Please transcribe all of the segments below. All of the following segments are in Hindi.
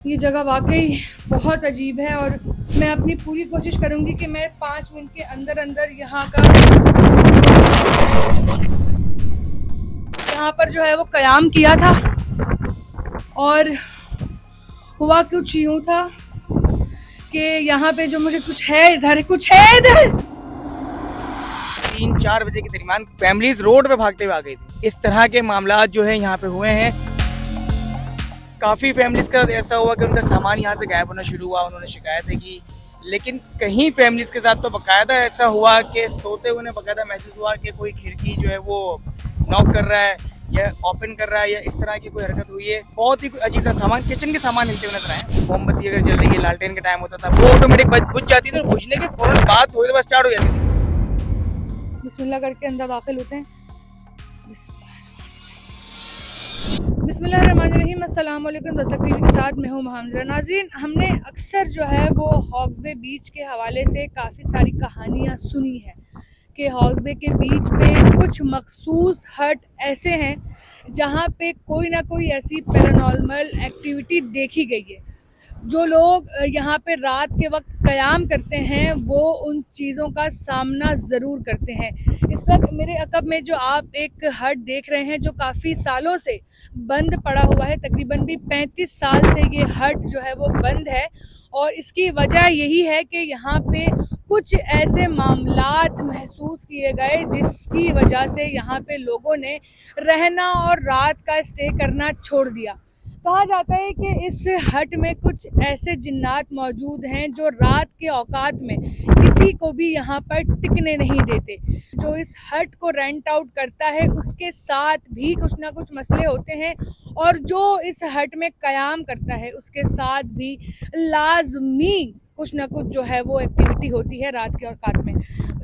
ये जगह वाक़ई बहुत अजीब है और मैं अपनी पूरी कोशिश करूँगी कि मैं 5 मिनट के अंदर यहाँ पर जो है वो क़याम किया था। और हुआ कुछ यूँ था कि यहाँ पे जो मुझे कुछ है इधर 3-4 बजे के दरमियान फैमिलीज रोड पे भागते हुए आ गई थी। इस तरह के मामला जो है यहाँ पे हुए हैं। काफ़ी फैमिलीज का ऐसा हुआ कि उनका सामान यहाँ से गायब होना शुरू हुआ, उन्होंने शिकायतें की। लेकिन कहीं फैमिलीज के साथ तो बाकायदा ऐसा हुआ कि सोते हुए उन्हें बाकायदा महसूस हुआ कि कोई खिड़की जो है वो नॉक कर रहा है या ओपन कर रहा है या इस तरह की कोई हरकत हुई है। बहुत ही अजीब सा सामान, किचन के सामान हिलते हुए नजर आए। मोमबत्ती अगर जल रही है, लालटेन का टाइम होता था, वो ऑटोमेटिक बुझ जाती थी और बुझने के फौरन बाद थोड़ी देर बाद स्टार्ट हो जाती थी। बिस्मिल्लाह करके अंदर दाखिल होते हैं। बिस्मिल्लाहिर्रहमानिर्रहीम। अस्सलाम वालेकुम। दस्तक टीवी के साथ मैं हूँ हमजा। नाज़रीन, हमने अक्सर जो है वो हॉक्स बे बीच के हवाले से काफ़ी सारी कहानियाँ सुनी हैं कि हॉक्स बे के बीच पे कुछ मखसूस हट ऐसे हैं जहाँ पे कोई ना कोई ऐसी पैरानॉर्मल एक्टिविटी देखी गई है। जो लोग यहाँ पे रात के वक्त क़याम करते हैं वो उन चीज़ों का सामना ज़रूर करते हैं। इस वक्त मेरे अक़ब में जो आप एक हट देख रहे हैं जो काफ़ी सालों से बंद पड़ा हुआ है, तकरीबन भी 35 साल से ये हट जो है वो बंद है। और इसकी वजह यही है कि यहाँ पे कुछ ऐसे मामलात महसूस किए गए जिसकी वजह से यहाँ पे लोगों ने रहना और रात का स्टे करना छोड़ दिया। कहा जाता है कि इस हट में कुछ ऐसे जिन्नात मौजूद हैं जो रात के औकात में किसी को भी यहाँ पर टिकने नहीं देते। जो इस हट को रेंट आउट करता है उसके साथ भी कुछ ना कुछ मसले होते हैं और जो इस हट में क़याम करता है उसके साथ भी लाजमी कुछ ना कुछ जो है वो एक्टिविटी होती है रात के औकात में।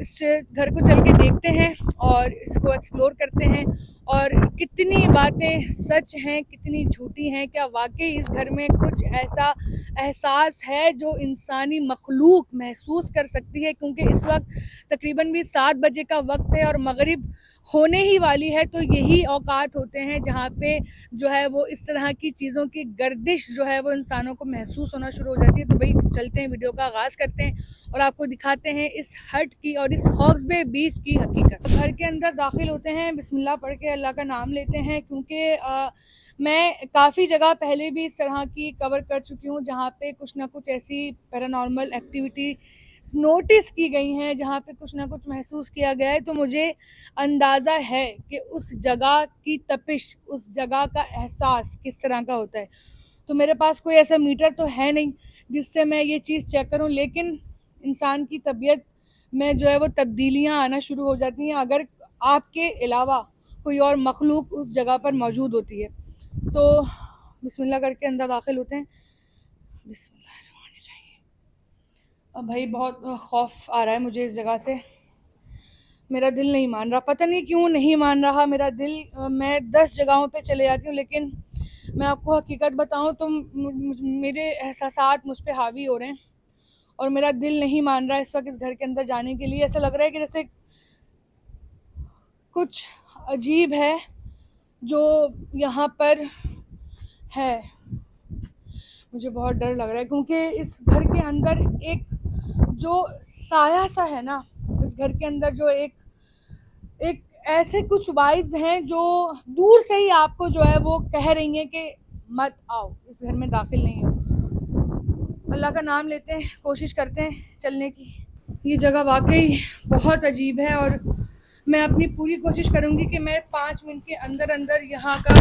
इस घर को चल के देखते हैं और इसको एक्सप्लोर करते हैं और कितनी बातें सच हैं, कितनी झूठी हैं। क्या वाकई इस घर में कुछ ऐसा एहसास है जो इंसानी मखलूक महसूस कर सकती है? क्योंकि इस वक्त तकरीबन भी 7 बजे का वक्त है और मगरिब होने ही वाली है। तो यही औकात होते हैं जहाँ पे जो है वो इस तरह की चीज़ों की गर्दिश जो है वो इंसानों को महसूस होना शुरू हो जाती है। तो भाई चलते हैं, वीडियो का आगाज़ करते हैं और आपको दिखाते हैं इस हट की और इस हॉक्स बे बीच की हकीकत। घर के अंदर दाखिल होते हैं, बिस्मिल्लाह पढ़ के अल्लाह का नाम लेते हैं, क्योंकि मैं काफ़ी जगह पहले भी इस तरह की कवर कर चुकी हूँ जहाँ पे कुछ ना कुछ ऐसी पैरानॉर्मल एक्टिविटी नोटिस की गई हैं, जहाँ पे कुछ ना कुछ महसूस किया गया है। तो मुझे अंदाज़ा है कि उस जगह की तपिश, उस जगह का एहसास किस तरह का होता है। तो मेरे पास कोई ऐसा मीटर तो है नहीं जिससे मैं ये चीज़ चेक करूं, लेकिन इंसान की तबीयत में जो है वो तब्दीलियां आना शुरू हो जाती हैं अगर आपके अलावा कोई और मखलूक उस जगह पर मौजूद होती है। तो बिस्मिल्लाह करके अंदर दाखिल होते हैं। बिस्मिल्लाह। अब भाई बहुत खौफ आ रहा है मुझे इस जगह से। मेरा दिल नहीं मान रहा, पता नहीं क्यों नहीं मान रहा मेरा दिल। मैं 10 जगहों पे चले जाती हूँ, लेकिन मैं आपको हकीकत बताऊँ तो मेरे एहसासात मुझ पे हावी हो रहे हैं और मेरा दिल नहीं मान रहा है इस वक्त इस घर के अंदर जाने के लिए। ऐसा लग रहा है कि जैसे कुछ अजीब है जो यहाँ पर है। मुझे बहुत डर लग रहा है क्योंकि इस घर के अंदर एक जो साया सा है ना, इस घर के अंदर जो एक एक ऐसे कुछ वाइब्स हैं जो दूर से ही आपको जो है वो कह रही हैं कि मत आओ, इस घर में दाखिल नहीं हो। अल्लाह का नाम लेते हैं, कोशिश करते हैं चलने की। ये जगह वाकई बहुत अजीब है और मैं अपनी पूरी कोशिश करूँगी कि मैं 5 मिनट के अंदर यहाँ का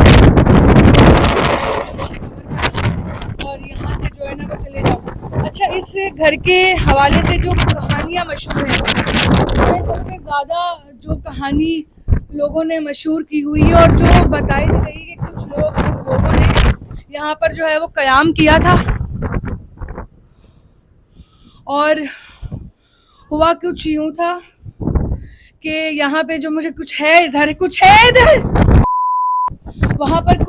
और यहाँ से जो है ना वो चले जाऊँ। अच्छा, इस घर के हवाले से जो कहानियाँ मशहूर हैं उसमें सबसे ज़्यादा जो कहानी लोगों ने मशहूर की हुई है और जो बताई गई कि कुछ लोगों ने यहाँ पर जो है वो क़याम किया था और हुआ कुछ यूँ था कि यहाँ पे जो मुझे कुछ है इधर वहाँ पर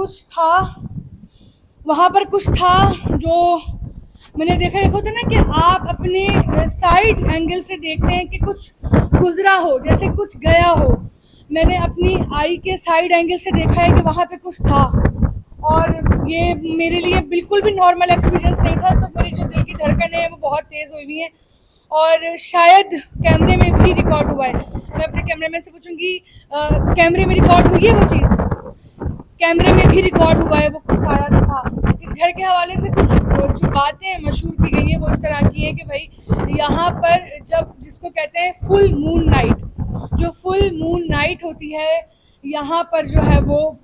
कुछ था जो मैंने देखा। एक होता है ना कि आप अपने साइड एंगल से देखते हैं कि कुछ गुजरा हो, जैसे कुछ गया हो। मैंने अपनी आई के साइड एंगल से देखा है कि वहाँ पे कुछ था और ये मेरे लिए बिल्कुल भी नॉर्मल एक्सपीरियंस नहीं था। इस वक्त मेरी जो दिल की धड़कन है वो बहुत तेज़ हुई हुई है और शायद कैमरे में भी रिकॉर्ड हुआ है। मैं अपने कैमरामैन से पूछूंगी कैमरे में रिकॉर्ड हुई है वो चीज़? कैमरे में भी रिकॉर्ड हुआ है, वो कुछ सारा था। इस घर के हवाले से कुछ जो बातें मशहूर की गई है वो इस तरह की है कि भाई यहाँ पर जब जिसको कहते हैं फुल मून नाइट, जो फुल मून नाइट होती है यहाँ पर जो है वो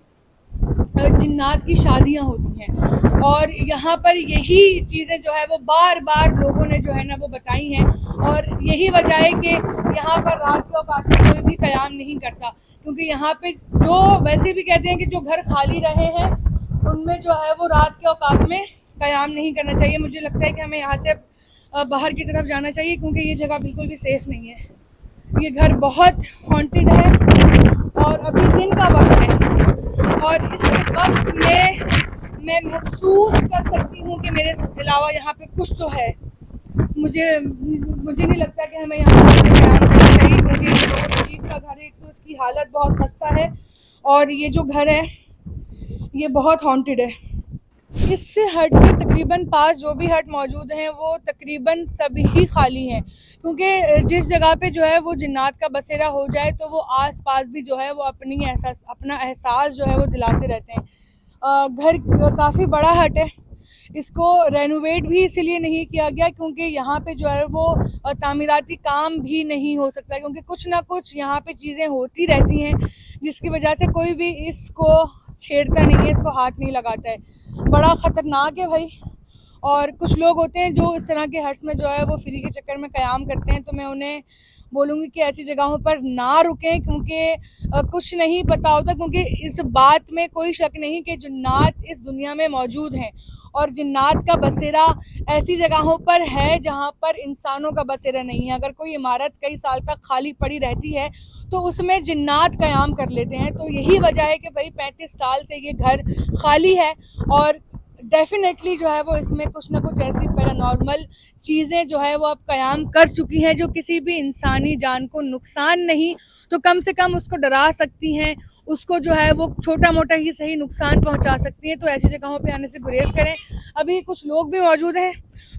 जिन्नात की शादियाँ होती हैं और यहाँ पर यही चीज़ें जो है वो बार बार लोगों ने जो है ना वो बताई हैं और यही वजह है कि यहाँ पर रात के औकात में कोई भी क़याम नहीं करता, क्योंकि यहाँ पे जो वैसे भी कहते हैं कि जो घर खाली रहे हैं उनमें जो है वो रात के औकात में क़याम नहीं करना चाहिए। मुझे लगता है कि हमें यहाँ से बाहर की तरफ जाना चाहिए क्योंकि ये जगह बिल्कुल भी सेफ़ नहीं है। ये घर बहुत हॉन्टेड है और अभी दिन का वक्त है और इस वक्त में मैं महसूस कर सकती हूँ कि मेरे अलावा यहाँ पे कुछ तो है। मुझे नहीं लगता कि हमें यहाँ पर ध्यान करना चाहिए क्योंकि ये बहुत अजीब सा घर है। एक तो इसकी हालत बहुत खस्ता है और ये जो घर है ये बहुत हॉन्टेड है। इससे हट के तकरीबन 5 जो भी हट मौजूद हैं वो तकरीबन सभी खाली हैं, क्योंकि जिस जगह पे जो है वो जिन्नात का बसेरा हो जाए तो वो आस-पास भी जो है वो अपना एहसास जो है वो दिलाते रहते हैं। घर काफ़ी बड़ा हट है, इसको रेनोवेट भी इसीलिए नहीं किया गया क्योंकि यहाँ पे जो है वो तामीराती काम भी नहीं हो सकता, क्योंकि कुछ ना कुछ यहाँ पे चीज़ें होती रहती हैं जिसकी वजह से कोई भी इसको छेड़ता नहीं है, इसको हाथ नहीं लगाता है। बड़ा ख़तरनाक है भाई। और कुछ लोग होते हैं जो इस तरह के हट्स में जो है वो फ्री के चक्कर में क़याम करते हैं, तो मैं उन्हें बोलूँगी कि ऐसी जगहों पर ना रुकें क्योंकि कुछ नहीं पता होता, क्योंकि इस बात में कोई शक नहीं कि जिन्नात इस दुनिया में मौजूद हैं और जिन्नात का बसेरा ऐसी जगहों पर है जहाँ पर इंसानों का बसेरा नहीं है। अगर कोई इमारत कई साल तक खाली पड़ी रहती है तो उसमें जिन्नात क़याम कर लेते हैं। तो यही वजह है कि भाई 35 साल से ये घर खाली है और डेफिनेटली जो है वो इसमें कुछ ना कुछ ऐसी पैरानॉर्मल चीज़ें जो है वो अब क़याम कर चुकी हैं जो किसी भी इंसानी जान को नुकसान नहीं तो कम से कम उसको डरा सकती हैं, उसको जो है वो छोटा मोटा ही सही नुकसान पहुंचा सकती हैं। तो ऐसी जगहों पे आने से गुरेज करें। अभी कुछ लोग भी मौजूद हैं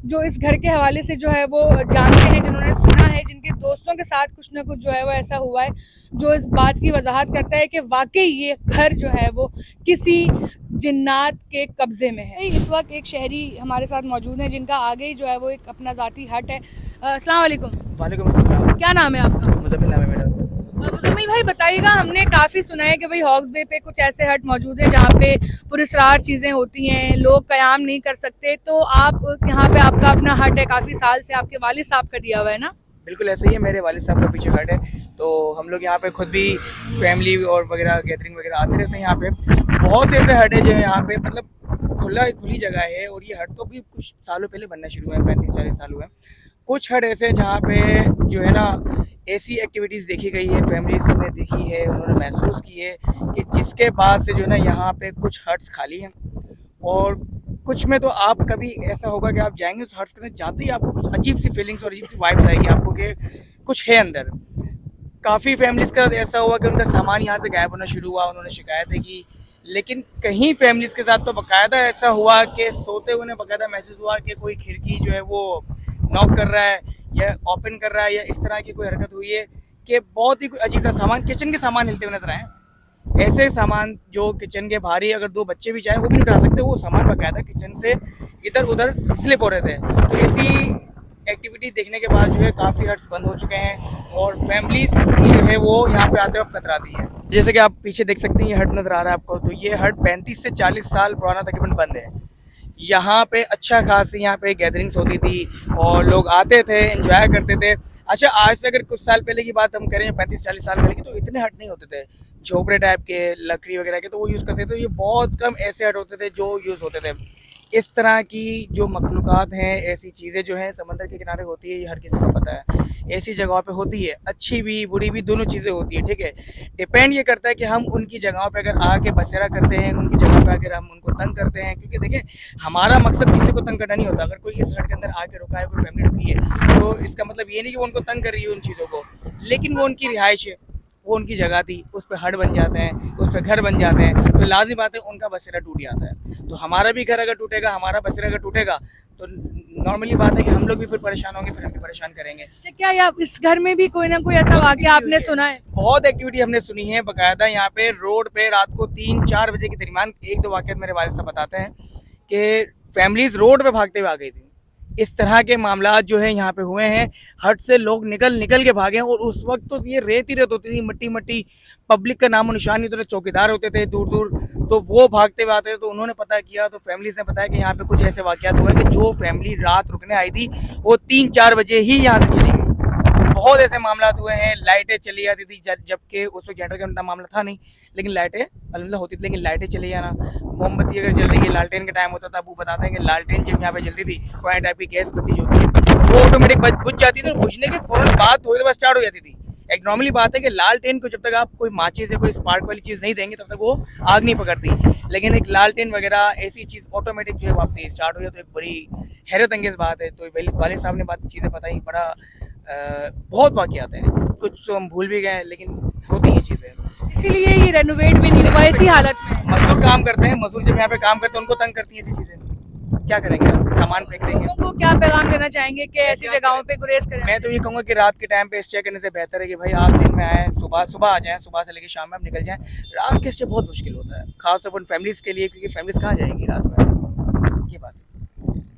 जो इस घर के हवाले से जो है वो जानते हैं, जिन्होंने सुना है, जिनके दोस्तों के साथ कुछ ना कुछ जो है वो ऐसा हुआ है जो इस बात की वजाहत करता है कि वाकई ये घर जो है वो किसी जिन्नात के कब्ज़े में है। इस वक्त एक शहरी हमारे साथ मौजूद हैं जिनका आगे ही जो है वो एक अपना ज़ाती हट है। अस्सलाम वालेकुम। वालेकुम अस्सलाम। क्या नाम है आपका? मुज़म्मिल नाम है मेरा। मुज़म्मिल भाई बताइएगा, हमने काफ़ी सुना है कि भाई हॉक्स बे पे कुछ ऐसे हट मौजूद हैं जहाँ पे पुरस्रार चीज़ें होती हैं, लोग क़याम नहीं कर सकते, तो आप यहाँ पे आपका अपना हट है, काफ़ी साल से आपके वालिद साहब का दिया हुआ है ना? बिल्कुल ऐसे ही है, मेरे वालिद साहब का पीछे हट है, तो हम लोग यहाँ पे खुद भी फैमिली और वगैरह गैदरिंग वगैरह आते रहते हैं। यहाँ पे बहुत से ऐसे हट है जो यहाँ पे मतलब खुली जगह है और ये हट तो भी कुछ सालों पहले बनना शुरू हुए हैं, 35-40 साल हुए हैं। कुछ हट ऐसे जहाँ पे जो है ना ऐसी एक्टिविटीज़ देखी गई है, फैमिलीज ने देखी है, उन्होंने महसूस की है कि जिसके बाद से जो है ना यहाँ पे कुछ हट्स खाली हैं और कुछ में तो आप कभी ऐसा होगा कि आप जाएंगे उस हट्स के अंदर, जाते ही आपको कुछ अजीब सी फीलिंग्स और अजीब सी वाइब्स आएगी आपको कि कुछ है अंदर। काफ़ी फैमिलीज़ का ऐसा हुआ कि उनका सामान यहाँ से गायब होना शुरू हुआ, उन्होंने शिकायतें की, लेकिन कहीं फैमिलीज़ के साथ तो बाकायदा ऐसा हुआ कि सोते हुए उन्हें बाकायदा महसूस हुआ कि कोई खिड़की जो है वो नॉक कर रहा है या ओपन कर रहा है या इस तरह की कोई हरकत हुई है कि बहुत ही अजीब सा सामान, किचन के सामान हिलते हुए नजर आए। ऐसे सामान जो किचन के भारी अगर 2 बच्चे भी चाहे वो भी नहीं उठा सकते, वो सामान बाकायदा किचन से इधर उधर स्लिप हो रहे थे। तो ऐसी एक्टिविटी देखने के बाद जो है काफ़ी हट्स बंद हो चुके हैं और फैमिलीज जो है वो यहाँ पे आते वक्त कतराती है। जैसे कि आप पीछे देख सकते हैं ये हट नज़र आ रहा है आपको, तो ये हट 35 से 40 साल पुराना तकरीबन बंद है। यहाँ पे अच्छा खासी यहाँ पे गैदरिंग्स होती थी और लोग आते थे, एंजॉय करते थे। अच्छा आज से अगर कुछ साल पहले की बात हम करें 35-40 साल पहले की, तो इतने हट नहीं होते थे, झोपड़े टाइप के लकड़ी वगैरह के, तो वो यूज़ करते थे। ये बहुत कम ऐसे हट होते थे जो यूज़ होते थे। इस तरह की जो मखलूक़ात हैं, ऐसी चीज़ें जो हैं समंदर के किनारे होती है, ये हर किसी को पता है। ऐसी जगहों पे होती है, अच्छी भी बुरी भी दोनों चीज़ें होती है, ठीक है। डिपेंड ये करता है कि हम उनकी जगहों पे अगर आके बसेरा करते हैं, उनकी जगह पे आकर हम उनको तंग करते हैं, क्योंकि देखें हमारा मकसद किसी को तंग करना नहीं होता। अगर कोई इस हट के अंदर आके रुका है, कोई फैमिली रुकी है, तो इसका मतलब ये नहीं कि वो उनको तंग कर रही है उन चीज़ों को, लेकिन वो उनकी रिहाइश है, वो उनकी जगह थी, उस पे हट बन जाते हैं, उस पे घर बन जाते हैं, तो लाज़मी बात है उनका बसेरा टूट जाता है। तो हमारा भी घर अगर टूटेगा, हमारा बसेरा अगर टूटेगा, तो नॉर्मली बात है कि हम लोग भी फिर परेशान होंगे, फिर हम भी परेशान करेंगे। अच्छा, क्या आप इस घर में भी कोई ना कोई ऐसा वाकया आपने सुना है? बहुत एक्टिविटी हमने सुनी है, बकायदा यहाँ पे रोड पे रात को 3-4 बजे के दरमियान 1-2 वाक़यात मेरे वालिद साहब बताते हैं कि फैमिलीज़ रोड पे भागते हुए आ गई थी। इस तरह के मामलात जो है यहाँ पे हुए हैं, हट से लोग निकल के भागे हैं, और उस वक्त तो ये रेत ही रेत होती थी, मिट्टी, पब्लिक का नामो निशान नहीं होता था, चौकीदार होते थे दूर-दूर, तो वो भागते हुए आते थे। तो उन्होंने पता किया, तो फैमिलीज़ ने बताया कि यहाँ पे कुछ ऐसे वाक़यात हुए कि जो फैमिली रात रुकने आई थी, वो 3-4 बजे ही यहाँ से चली गई। बहुत ऐसे मामलात हुए हैं, लाइटें चली जाती थी जबकि उस वक्त जनरेटर का इतना मामला था नहीं, लेकिन लाइटें अल्हम्दुलिल्लाह होती थी, लेकिन लाइटें चली जाना, मोमबत्ती अगर जल रही है, लालटेन का टाइम होता था, वो बताते हैं कि लालटेन जब यहाँ पे जलती थी, पुराने टाइप की गैस बत्ती जो होती है, वो ऑटोमेटिक बुझ जाती थी, और बुझने के फ़ौरन बाद थोड़ी देर बाद स्टार्ट हो जाती थी। एक नॉर्मली बात है कि लालटेन को जब तक आप कोई माचिस या कोई स्पार्क वाली चीज़ नहीं देंगे, तब तक वो आग नहीं पकड़ती, लेकिन एक लालटेन वगैरह ऐसी चीज़ ऑटोमेटिक जो है वापसी स्टार्ट हो जाए, तो एक बड़ी हैरत अंगेज़ बात है। तो वालिद साहब ने चीज़ें बताई, बड़ा बहुत वाक़यात हैं, कुछ तो हम भूल भी गए, लेकिन होती हैं चीज़ें। इसीलिए ये रेनोवेट भी नहीं हुआ इसी हालत में। मज़दूर काम करते हैं, मज़दूर जब यहाँ पे काम करते हैं, उनको तंग करती हैं ऐसी चीज़ें। क्या करेंगे आप? सामान फेंक देंगे। लोगों को क्या पैगाम देना चाहेंगे कि ऐसी जगहों पे गुरेज करें? मैं तो ये कहूँगा कि रात के टाइम पे स्टे करने से बेहतर है कि भाई आप दिन में आएँ, सुबह आ जाएँ, सुबह से लेके शाम में आप निकल जाएँ। रात के स्टे बहुत मुश्किल होता है, ख़ास तौर पर फैमिलीज़ के लिए, क्योंकि फैमिलीज़ कहाँ जाएँगी रात में?